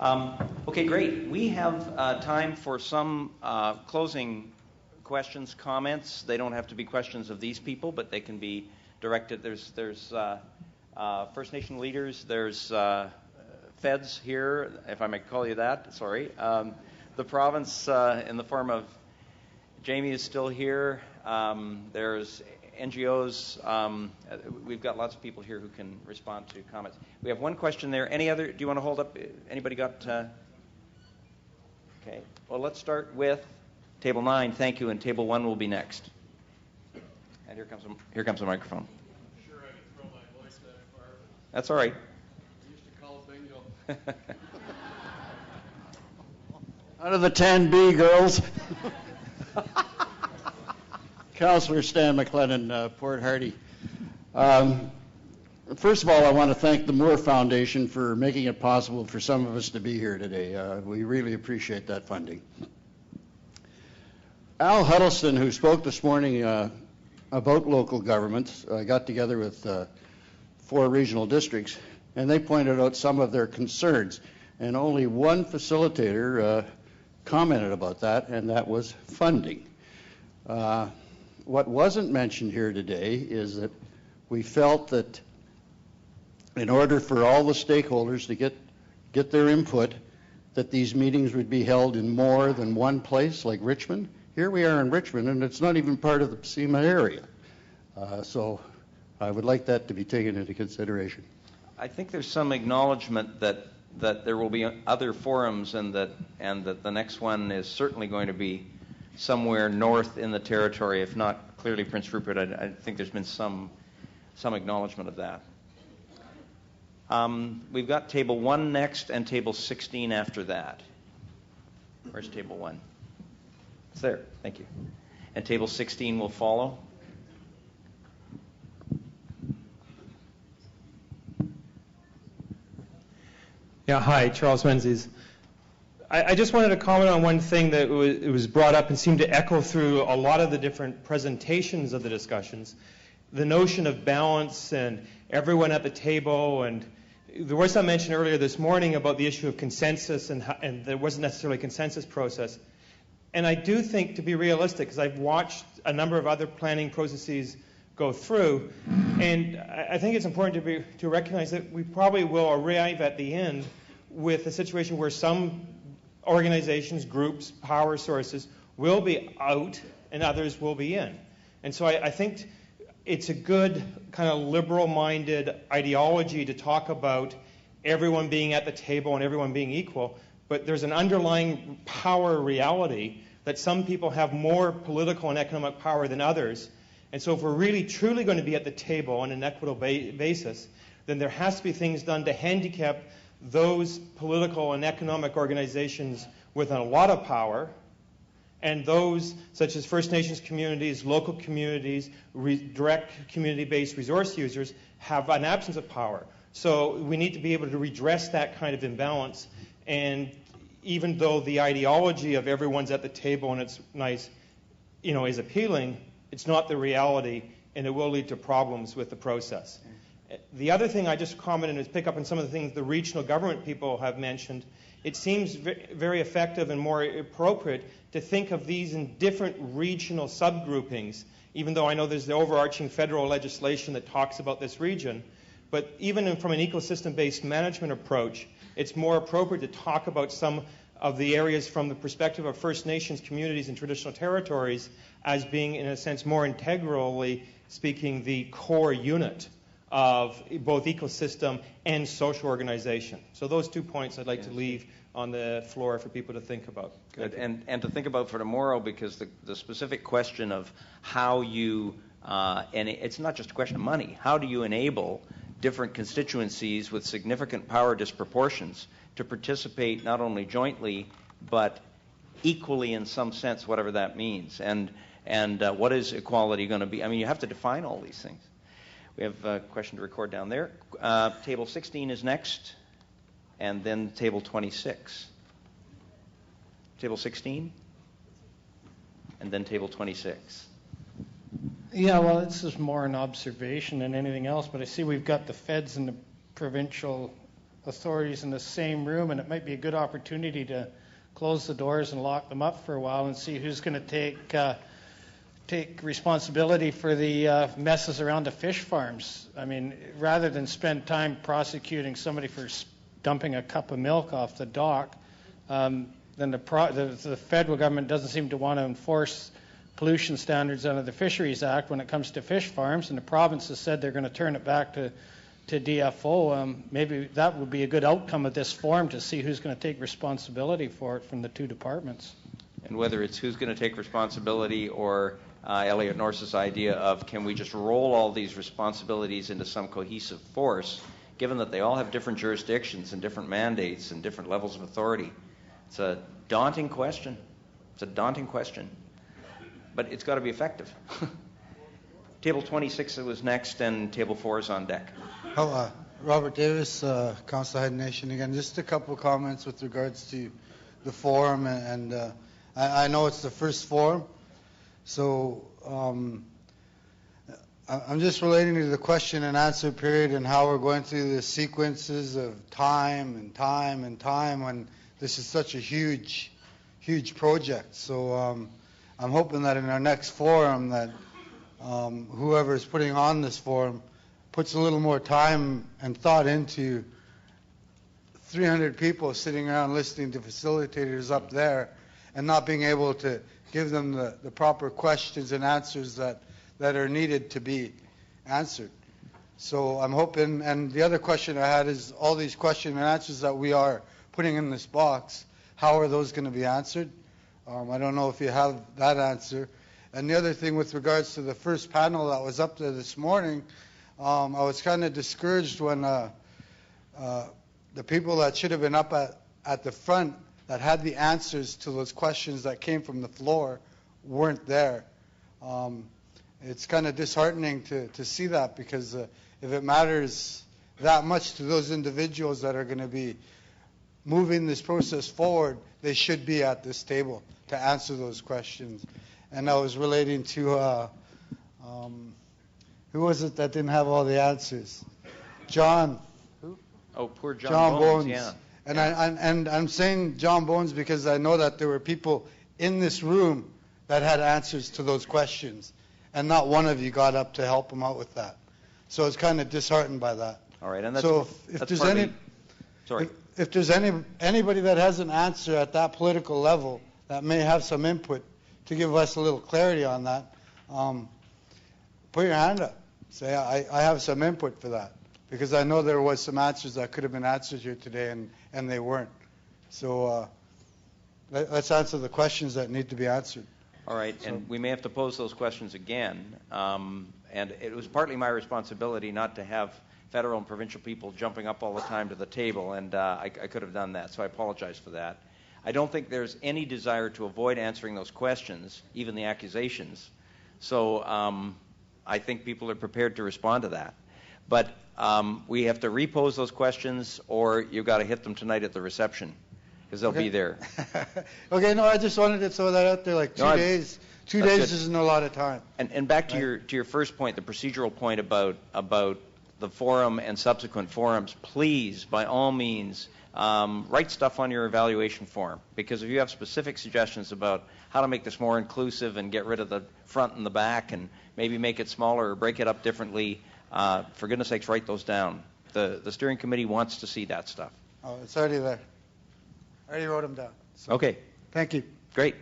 Okay, great. We have time for some closing questions, comments. They don't have to be questions of these people, but they can be directed. There's First Nation leaders. There's feds here, if I may call you that. Sorry. The province, in the form of Jamie, is still here. There's NGOs. We've got lots of people here who can respond to comments. We have one question there. Any other? Do you want to hold up? Anybody got? Okay. Well, let's start with Table 9. Thank you. And Table 1 will be next. And here comes the microphone. I'm sure I can throw my voice that far. That's all right. I used to call bingo. Out of the 10B, girls. Councillor Stan McLennan, Port Hardy. First of all, I want to thank the Moore Foundation for making it possible for some of us to be here today. We really appreciate that funding. Al Huddleston, who spoke this morning about local governments, got together with 4 regional districts, and they pointed out some of their concerns. And only one facilitator commented about that, and that was funding. What wasn't mentioned here today is that we felt that in order for all the stakeholders to get their input, that these meetings would be held in more than one place, like Richmond. Here we are in Richmond, and it's not even part of the PNCIMA area. So I would like that to be taken into consideration. I think there's some acknowledgement that there will be other forums, and that the next one is certainly going to be somewhere north in the territory, if not clearly Prince Rupert. I think there's been some acknowledgement of that. We've got Table 1 next and Table 16 after that. Where's Table 1? It's there. Thank you. And Table 16 will follow. Yeah, hi, Charles Menzies. I just wanted to comment on one thing that was brought up and seemed to echo through a lot of the different presentations of the discussions. The notion of balance and everyone at the table, and there was some mention earlier this morning about the issue of consensus, and there wasn't necessarily a consensus process. And I do think, to be realistic, because I've watched a number of other planning processes go through, and I think it's important to recognize that we probably will arrive at the end with a situation where some organizations, groups, power sources will be out and others will be in. And so I think it's a good kind of liberal-minded ideology to talk about everyone being at the table and everyone being equal, but there's an underlying power reality that some people have more political and economic power than others. And so if we're really truly going to be at the table on an equitable basis, then there has to be things done to handicap those political and economic organizations with a lot of power, and those such as First Nations communities, local communities, direct community-based resource users have an absence of power. So we need to be able to redress that kind of imbalance. And even though the ideology of everyone's at the table and it's nice, is appealing, it's not the reality, and it will lead to problems with the process. The other thing I just commented is pick up on some of the things the regional government people have mentioned. It seems very effective and more appropriate to think of these in different regional subgroupings, even though I know there's the overarching federal legislation that talks about this region. But even from an ecosystem-based management approach, it's more appropriate to talk about some of the areas from the perspective of First Nations communities and traditional territories as being, in a sense, more integrally speaking, the core unit of both ecosystem and social organization. So those 2 points I'd like to leave on the floor for people to think about. Good, and to think about for tomorrow, because the specific question of how you, and it's not just a question of money, how do you enable different constituencies with significant power disproportions to participate not only jointly, but equally in some sense, whatever that means. And what is equality going to be? I mean, you have to define all these things. We have a question to record down there. Table 16 is next, and then Table 26. Table 16, and then Table 26. Yeah, well, this is more an observation than anything else, but I see we've got the feds and the provincial authorities in the same room, and it might be a good opportunity to close the doors and lock them up for a while and see who's going to take responsibility for the messes around the fish farms. I mean, rather than spend time prosecuting somebody for dumping a cup of milk off the dock, then the federal government doesn't seem to want to enforce pollution standards under the Fisheries Act when it comes to fish farms, and the province has said they're going to turn it back to DFO. Maybe that would be a good outcome of this forum, to see who's going to take responsibility for it from the two departments. And whether it's who's going to take responsibility, or Elliot Norris's idea of, can we just roll all these responsibilities into some cohesive force, given that they all have different jurisdictions and different mandates and different levels of authority. It's a daunting question. It's a daunting question. But it's got to be effective. Table 26 was next, and Table 4 is on deck. Robert Davis, Council Head Nation again. Just a couple of comments with regards to the forum, and I know it's the first forum, so I'm just relating to the question and answer period and how we're going through the sequences of time and time and time when this is such a huge project. So I'm hoping that in our next forum that whoever is putting on this forum puts a little more time and thought into 300 people sitting around listening to facilitators up there and not being able to give them the proper questions and answers that are needed to be answered. So I'm hoping, and the other question I had is, all these questions and answers that we are putting in this box, how are those going to be answered? I don't know if you have that answer. And the other thing with regards to the first panel that was up there this morning, I was kind of discouraged when the people that should have been up at the front that had the answers to those questions that came from the floor weren't there. It's kind of disheartening to see that, because if it matters that much to those individuals that are going to be moving this process forward, they should be at this table to answer those questions. And I was relating to who was it that didn't have all the answers? John. Who? Oh, poor John Bones. Yeah. And I'm saying John Bones because I know that there were people in this room that had answers to those questions, and not one of you got up to help him out with that. So I was kind of disheartened by that. All right, and that's, so if that's there's partly, if there's anybody that has an answer at that political level that may have some input to give us a little clarity on that, put your hand up. Say, I have some input for that, because I know there was some answers that could have been answered here today, and they weren't. So let's answer the questions that need to be answered. All right, and we may have to pose those questions again. And it was partly my responsibility not to have federal and provincial people jumping up all the time to the table, and I could have done that, so I apologize for that. I don't think there's any desire to avoid answering those questions, even the accusations. So I think people are prepared to respond to that. But we have to repose those questions, or you've got to hit them tonight at the reception, because they'll be there. Okay, no, I just wanted to throw that out there, like 2 days. 2 days isn't a lot of time. And back to your first point, the procedural point about the forum and subsequent forums, please, by all means, write stuff on your evaluation form, because if you have specific suggestions about how to make this more inclusive and get rid of the front and the back and maybe make it smaller or break it up differently, for goodness sakes, write those down. The steering committee wants to see that stuff. Oh, it's already there. I already wrote them down. So. Okay. Thank you. Great.